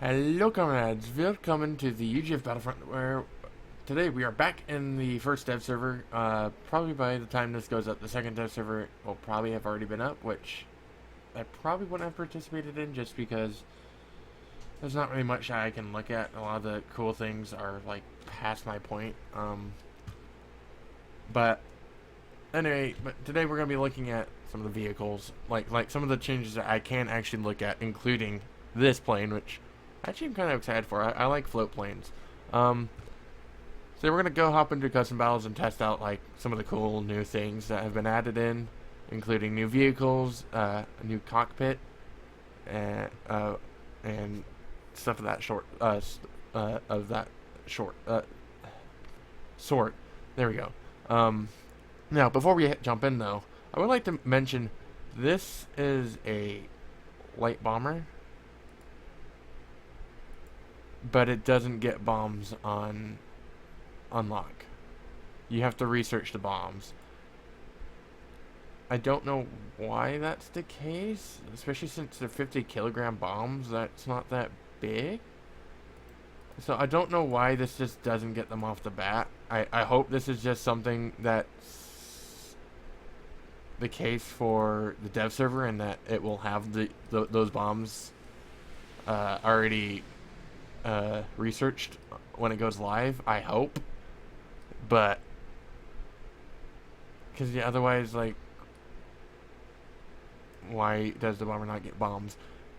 Hello, comrades. Willkommen to the UGF Battlefront, where today we are back in the first dev server. Probably by the time this goes up, the second dev server will probably have already been up, which I probably wouldn't have participated in just because there's not really much I can look at. A lot of the cool things are, like, past my point. But anyway, today we're going to be looking at some of the vehicles, like some of the changes that I can actually look at, including this plane, which actually I'm kind of excited for. I like float planes. So we're going to go hop into custom battles and test out like some of the cool new things that have been added in, including new vehicles, a new cockpit, and stuff of that sort. There we go. Now, before we jump in, though, I would like to mention this is a light bomber, but it doesn't get bombs on unlock. You have to research the bombs. I don't know why that's the case, especially since they're 50-kilogram bombs. That's not that big. So I don't know why this just doesn't get them off the bat. I hope this is just something that's the case for the dev server and that it will have those bombs already researched when it goes live. I hope, but because otherwise, like, why does the bomber not get bombs?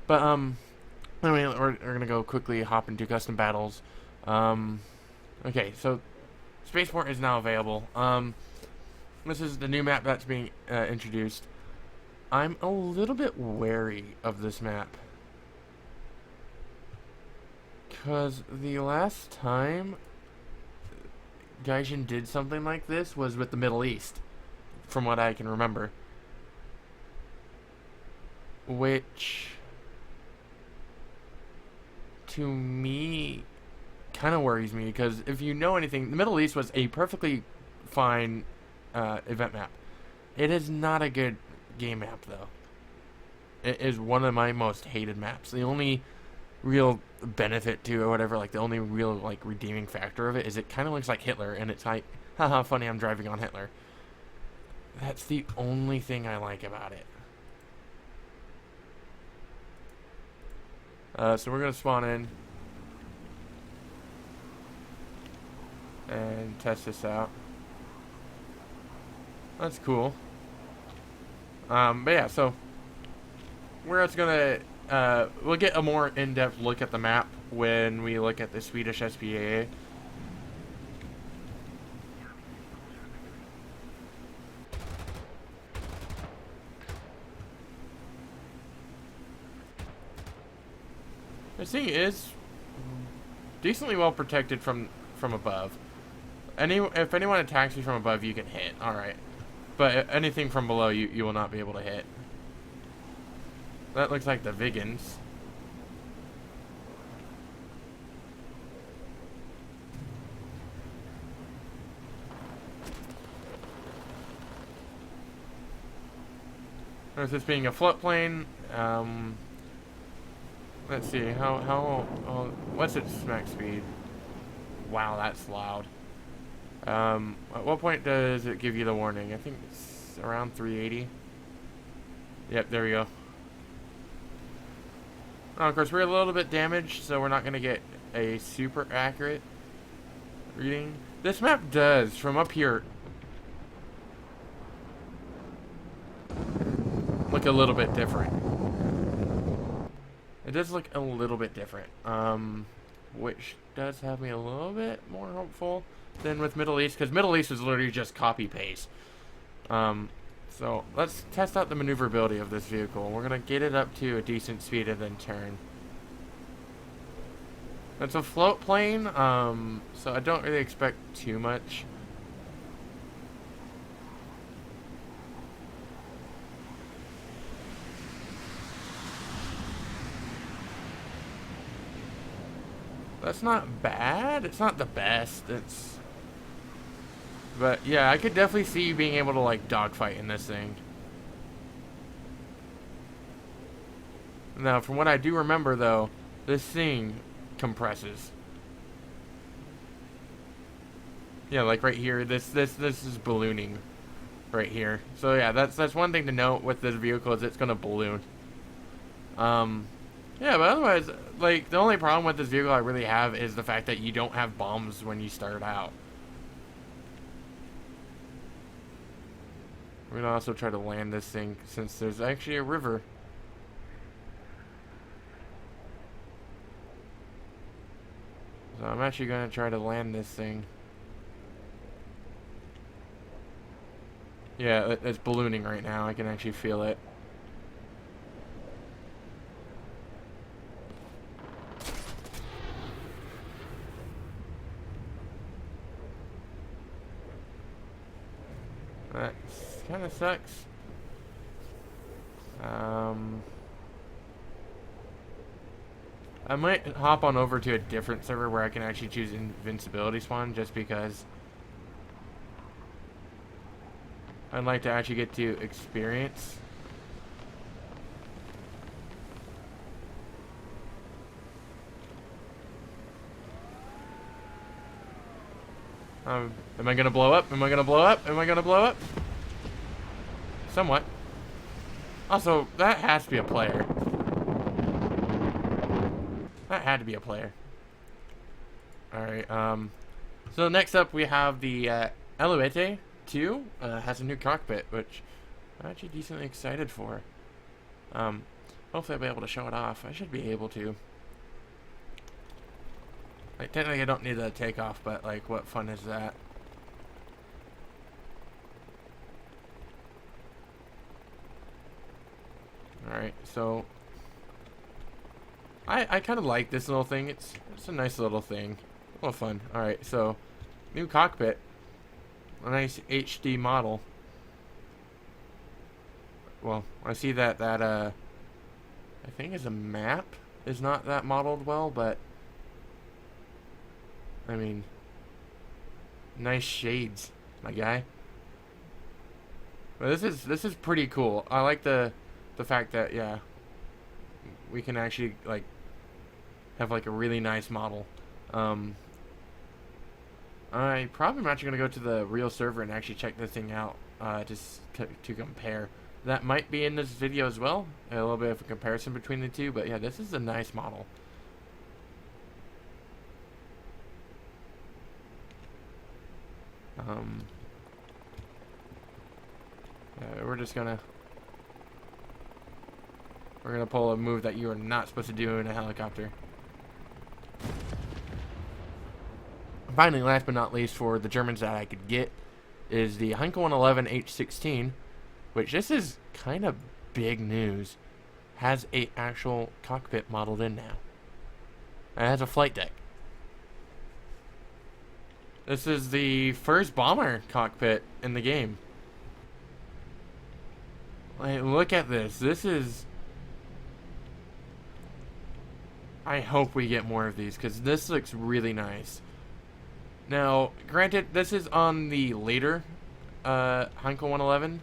But anyway, we're gonna go quickly hop into custom battles. Okay, so Spaceport is now available. This is the new map that's being introduced. I'm a little bit wary of this map, because the last time Gaijin did something like this was with the Middle East, from what I can remember. Which, to me, kind of worries me, because if you know anything, the Middle East was a perfectly fine event map. It is not a good game map, though. It is one of my most hated maps. The only real benefit to or whatever, like the only real like redeeming factor of it is it kind of looks like Hitler, and it's like, haha, funny, I'm driving on Hitler. That's the only thing I like about it. So we're gonna spawn in and test this out. That's cool. But yeah, so we're just gonna we'll get a more in-depth look at the map when we look at the Swedish spaa. This thing is decently well protected from above. If anyone attacks you from above, you can hit. All right, but anything from below, you will not be able to hit. That looks like the Vigans. There's this being a float plane. Let's see, what's its max speed? Wow, that's loud. At what point does it give you the warning? I think it's around 380. Yep, there we go. Oh, of course, we're a little bit damaged, so we're not going to get a super accurate reading. This map does, from up here, look a little bit different. It does look a little bit different, which does have me a little bit more hopeful than with Middle East, because Middle East is literally just copy-paste. So let's test out the maneuverability of this vehicle. We're going to get it up to a decent speed and then turn. It's a float plane, so I don't really expect too much. That's not bad. It's not the best. But yeah, I could definitely see you being able to like dogfight in this thing. Now, from what I do remember, though, this thing compresses. Yeah, like right here, this is ballooning right here. So yeah, that's one thing to note with this vehicle is it's gonna balloon. Yeah, but otherwise, like, the only problem with this vehicle I really have is the fact that you don't have bombs when you start out. We're gonna also try to land this thing since there's actually a river. So I'm actually gonna try to land this thing. Yeah, it's ballooning right now. I can actually feel it. That kind of sucks. I might hop on over to a different server where I can actually choose invincibility spawn just because I'd like to actually get to experience. Am I gonna blow up? Am I gonna blow up? Am I gonna blow up? Somewhat. Also, that has to be a player. That had to be a player. Alright, so next up we have the Elevate 2. Has a new cockpit, which I'm actually decently excited for. Hopefully I'll be able to show it off. I should be able to. Like, technically I don't need the takeoff, but like, what fun is that? Alright, so I kind of like this little thing. It's a nice little thing. A little fun. Alright, so new cockpit. A nice HD model. Well, I see that I think is a map is not that modeled well, but I mean, nice shades, my guy. But this is pretty cool. I like the fact that, yeah, we can actually like have like a really nice model. I probably am actually gonna go to the real server and actually check this thing out, just to compare. That might be in this video as well, a little bit of a comparison between the two. But yeah, this is a nice model. We're gonna pull a move that you are not supposed to do in a helicopter. Finally, last but not least, for the Germans that I could get, is the Heinkel 111 H16, which this is kind of big news. Has a actual cockpit modeled in now. It has a flight deck. This is the first bomber cockpit in the game. Like, look at this. This is... I hope we get more of these, because this looks really nice. Now, granted, this is on the later Heinkel 111.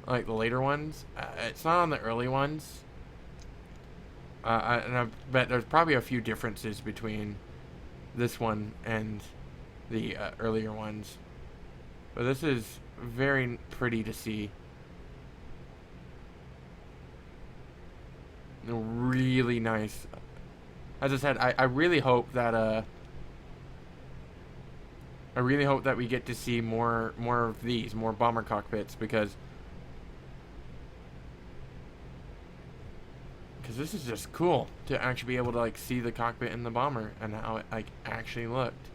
Like, the later ones. It's not on the early ones. And I bet there's probably a few differences between this one and the earlier ones. But this is very pretty to see. Really nice. As I said, I really hope that we get to see more of these, more bomber cockpits, because this is just cool to actually be able to like see the cockpit in the bomber and how it like actually looked.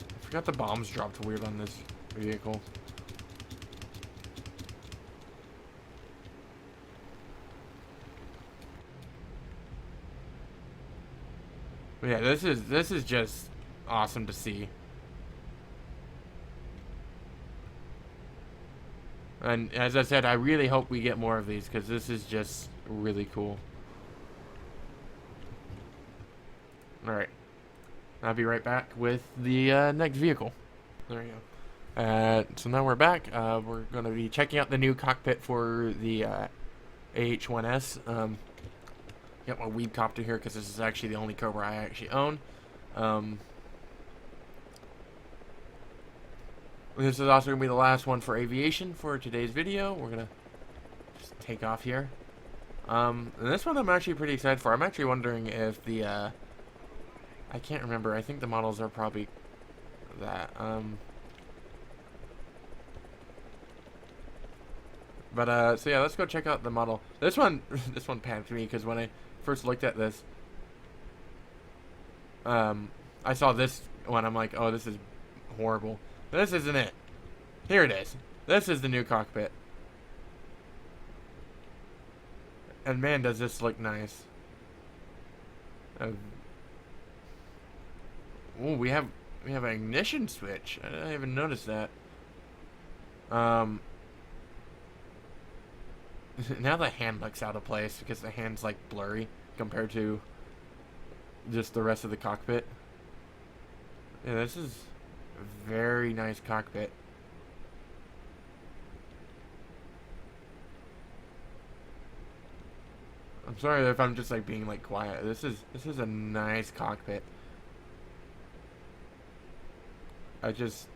I forgot the bombs dropped weird on this vehicle. But yeah, this is just awesome to see. And as I said, I really hope we get more of these, because this is just really cool. Alright. I'll be right back with the next vehicle. There you go. So now we're back. We're going to be checking out the new cockpit for the AH-1S. Got my Weeb Copter here because this is actually the only Cobra I actually own. This is also going to be the last one for aviation for today's video. We're going to just take off here. And this one I'm actually pretty excited for. I'm actually wondering if the, I can't remember. I think the models are probably that. So yeah, let's go check out the model. This one panicked me because when I first looked at this, I saw this one. I'm like, oh, this is horrible. But this isn't it. Here it is. This is the new cockpit. And man, does this look nice. Oh, we have an ignition switch. I didn't even notice that. Now the hand looks out of place because the hand's like blurry compared to just the rest of the cockpit. Yeah, this is a very nice cockpit. I'm sorry if I'm just like being like quiet. This is a nice cockpit. I just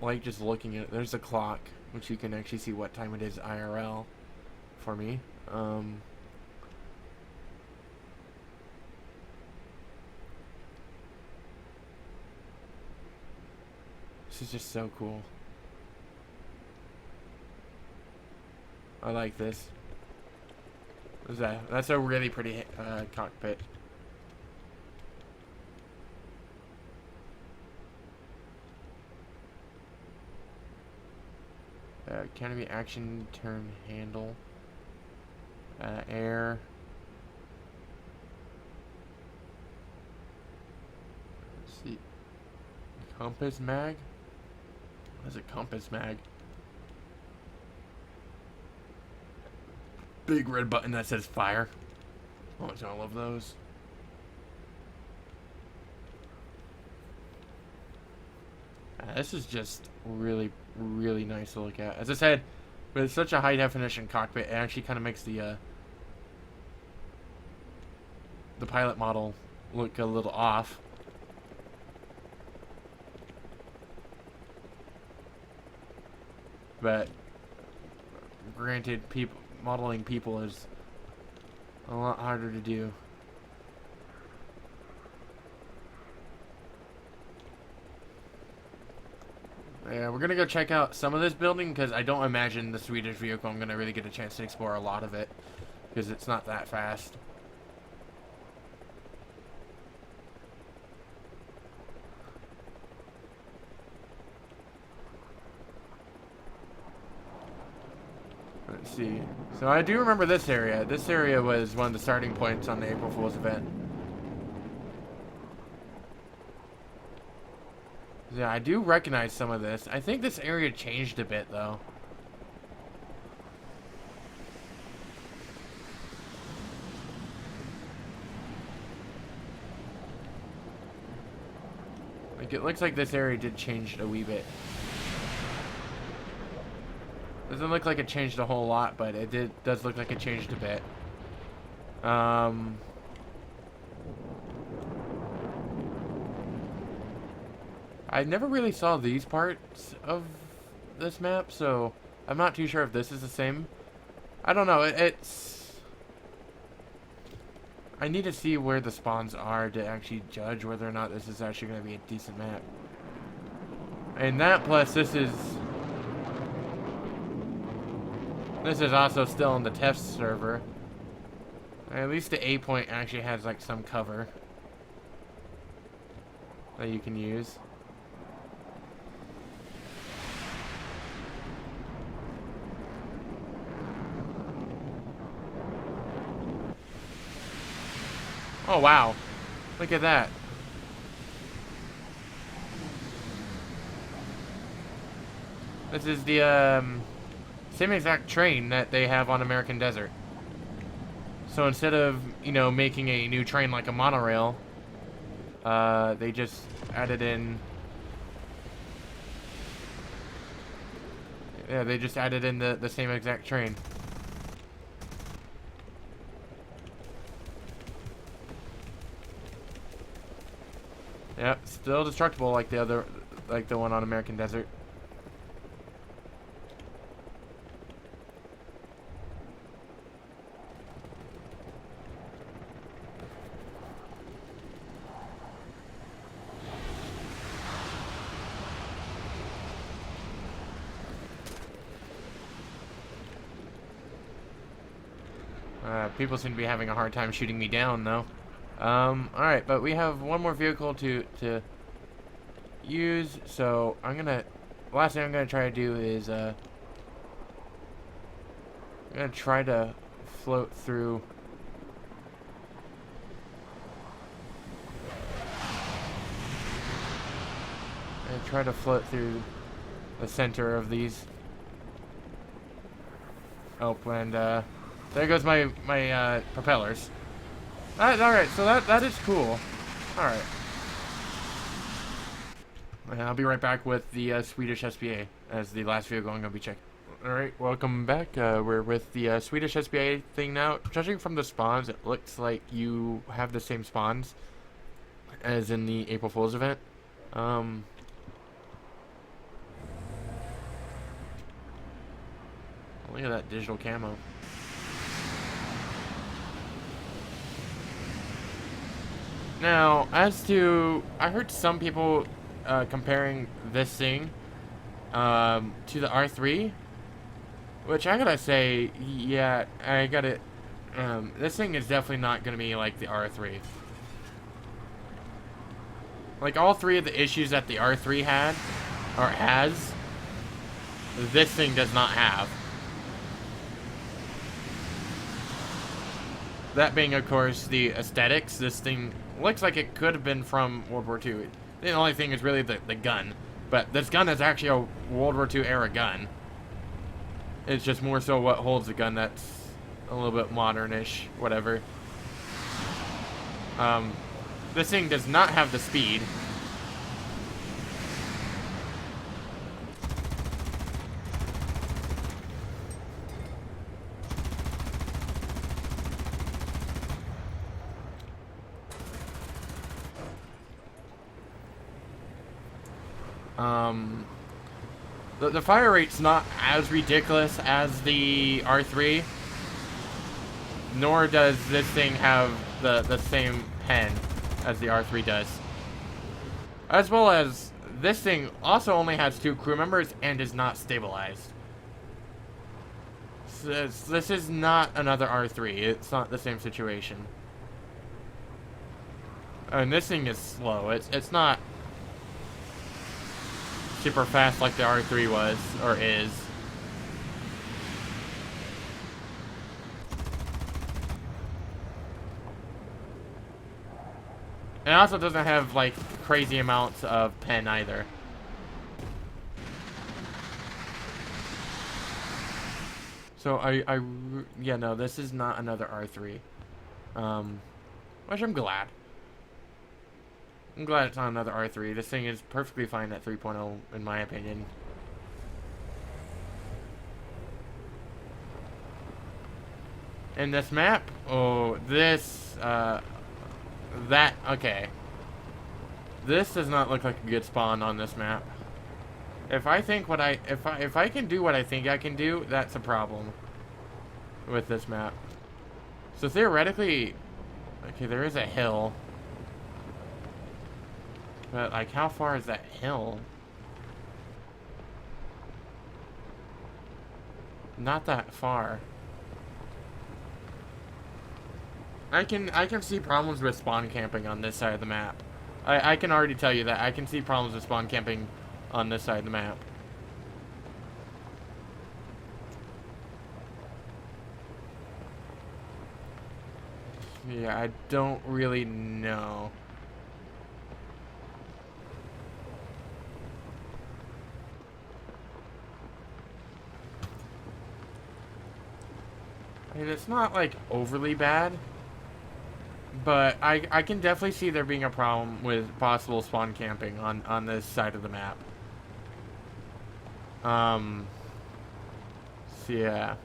like just looking at it. There's a clock, which you can actually see what time it is IRL for me. This is just so cool. I like this. What's that? That's a really pretty cockpit. Canopy action turn handle. Air. Let's see. Compass mag? What is a compass mag? Big red button that says fire. Oh, it's all of those. This is just really, really nice to look at. As I said, with such a high definition cockpit, it actually kind of makes the pilot model look a little off. But granted, modeling people is a lot harder to do. Yeah, we're gonna go check out some of this building because I don't imagine the Swedish vehicle I'm gonna really get a chance to explore a lot of it because it's not that fast. Let's see. So I do remember this area. This area was one of the starting points on the April Fool's event. Yeah, I do recognize some of this. I think this area changed a bit, though. Like, it looks like this area did change a wee bit. Doesn't look like it changed a whole lot, but it does look like it changed a bit. I never really saw these parts of this map, so I'm not too sure if this is the same. I don't know. It's... I need to see where the spawns are to actually judge whether or not this is actually going to be a decent map. And that plus this is also still on the test server. At least the A point actually has like some cover that you can use. Oh wow, look at that. This is the same exact train that they have on American Desert. So instead of, you know, making a new train like a monorail, They just added in... Yeah, they just added in the same exact train. Yep, still destructible like the other, like the one on American Desert. People seem to be having a hard time shooting me down, though. Alright, but we have one more vehicle to use, so I'm gonna... Last thing I'm gonna try to do is, I'm gonna try to float through... And try to float through the center of these. Oh, and, there goes my propellers. Alright, so that is cool. Alright. And I'll be right back with the Swedish SPA as the last vehicle I'm going to be checking. Alright, welcome back. We're with the Swedish SPA thing now. Judging from the spawns, it looks like you have the same spawns as in the April Fool's event. Look at that digital camo. Now, as to... I heard some people comparing this thing to the R3. Which I gotta say, yeah, I gotta... this thing is definitely not gonna be like the R3. Like, all three of the issues that the R3 had, or has, this thing does not have. That being, of course, the aesthetics. This thing looks like it could have been from World War II. The only thing is really the gun. But this gun is actually a World War II era gun. It's just more so what holds the gun that's a little bit modern-ish, whatever. This thing does not have the speed. The fire rate's not as ridiculous as the R3, nor does this thing have the same pen as the R3 does. As well as, this thing also only has 2 crew members and is not stabilized. So this is not another R3, it's not the same situation. And this thing is slow, it's not super fast like the R3 was, or is. It also doesn't have, like, crazy amounts of pen either. So, yeah, no, this is not another R3. Which I'm glad. I'm glad it's not another R3. This thing is perfectly fine at 3.0, in my opinion. And this map, oh, this, okay. This does not look like a good spawn on this map. If I think what if I can do what I think I can do, that's a problem with this map. So theoretically, okay, there is a hill. But, like, how far is that hill? Not that far. I can see problems with spawn camping on this side of the map. I can already tell you that. I can see problems with spawn camping on this side of the map. Yeah, I don't really know. I mean, it's not, like, overly bad, But I can definitely see there being a problem with possible spawn camping on this side of the map. So yeah.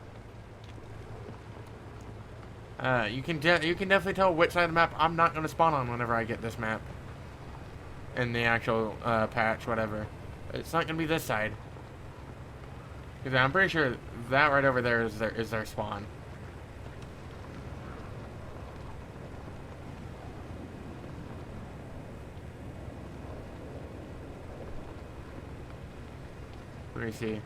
You can definitely tell which side of the map I'm not going to spawn on whenever I get this map. In the actual patch, whatever. It's not going to be this side. Because I'm pretty sure that right over there is their spawn. Let me see.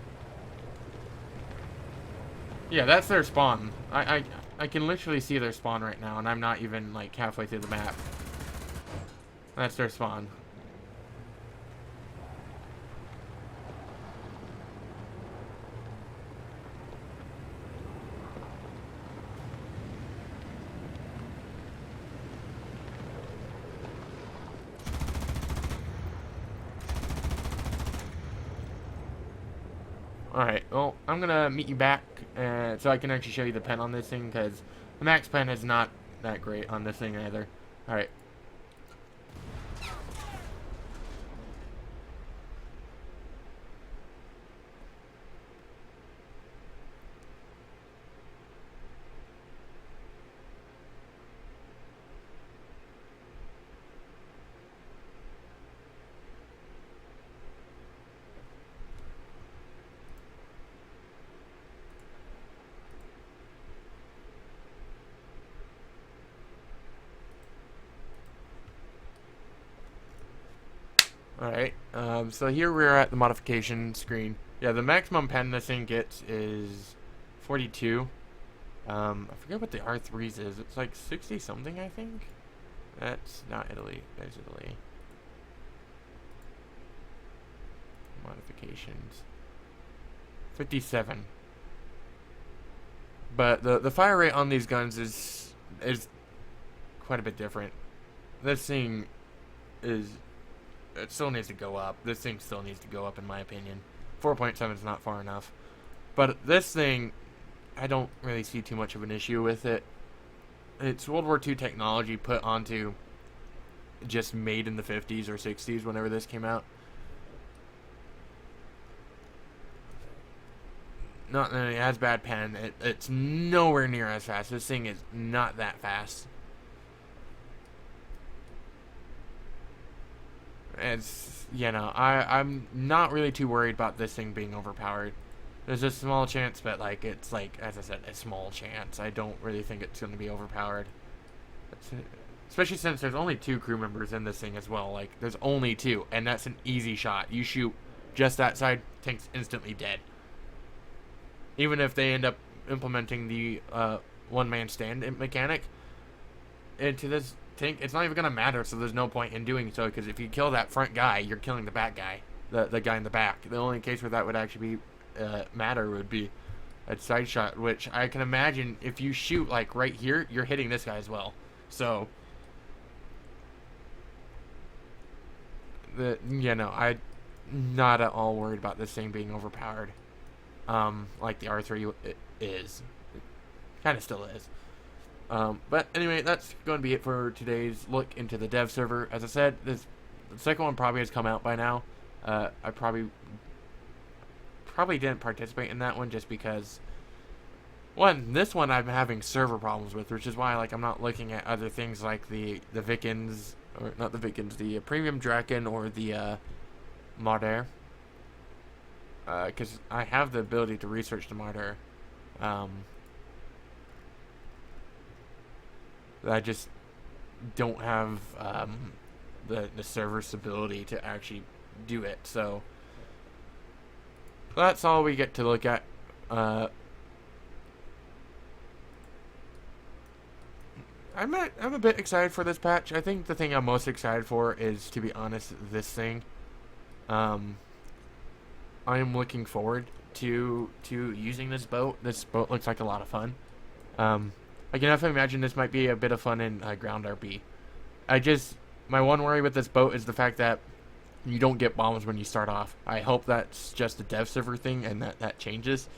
Yeah, that's their spawn. I can literally see their spawn right now, and I'm not even like halfway through the map. That's their spawn. Alright, well, I'm gonna meet you back so I can actually show you the pen on this thing, because the max pen is not that great on this thing either. Alright. Alright, so here we're at the modification screen. Yeah, the maximum pen this thing gets is 42. I forget what the R3's is. It's like 60 something, I think. That's not Italy. There's Italy. Modifications. 57. But the fire rate on these guns is quite a bit different. This thing is... It still needs to go up. This thing still needs to go up, in my opinion. 4.7 is not far enough. But this thing, I don't really see too much of an issue with it. It's World War II technology put onto just made in the 50s or 60s whenever this came out. Not that it has bad pen. It's nowhere near as fast. This thing is not that fast. It's, you know, I'm not really too worried about this thing being overpowered. There's a small chance, but, like, it's, like, as I said, a small chance. I don't really think it's going to be overpowered. Especially since there's only 2 crew members in this thing as well. Like, there's only 2, and that's an easy shot. You shoot just that side, tank's instantly dead. Even if they end up implementing the one-man stand mechanic into this tank, it's not even going to matter, so there's no point in doing so, because if you kill that front guy, you're killing the back guy. The guy in the back. The only case where that would actually be matter would be a side shot, which I can imagine if you shoot, like, right here, you're hitting this guy as well. So, you know, I'm not at all worried about this thing being overpowered. Like the R3 is. Kind of still is. But anyway, that's going to be it for today's look into the dev server. As I said, the second one probably has come out by now. I probably didn't participate in that one just because, this one I'm having server problems with, which is why, like, I'm not looking at other things like the Vikings, or not the Vikings, the Premium Draken or the Marder. Because I have the ability to research the Marder. I just don't have the server stability to actually do it. So that's all we get to look at. I'm a bit excited for this patch. I think the thing I'm most excited for is, to be honest, this thing. I am looking forward to using this boat. This boat looks like a lot of fun. I can definitely imagine this might be a bit of fun in ground RP. My one worry with this boat is the fact that you don't get bombs when you start off. I hope that's just a dev server thing and that changes.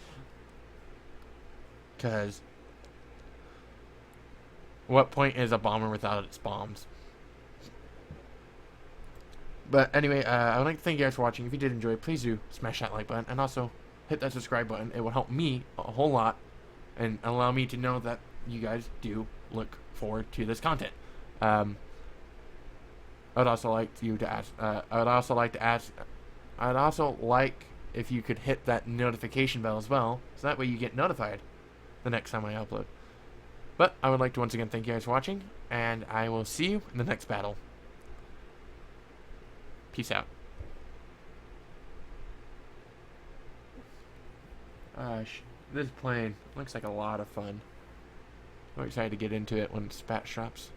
Because What point is a bomber without its bombs? But anyway, I would like to thank you guys for watching. If you did enjoy, please do smash that like button and also hit that subscribe button. It will help me a whole lot and allow me to know that you guys do look forward to this content. I would also like you to ask. I'd also like if you could hit that notification bell as well, so that way you get notified the next time I upload. But I would like to once again thank you guys for watching, and I will see you in the next battle. Peace out. This plane looks like a lot of fun. I'm excited to get into it when Spatch drops.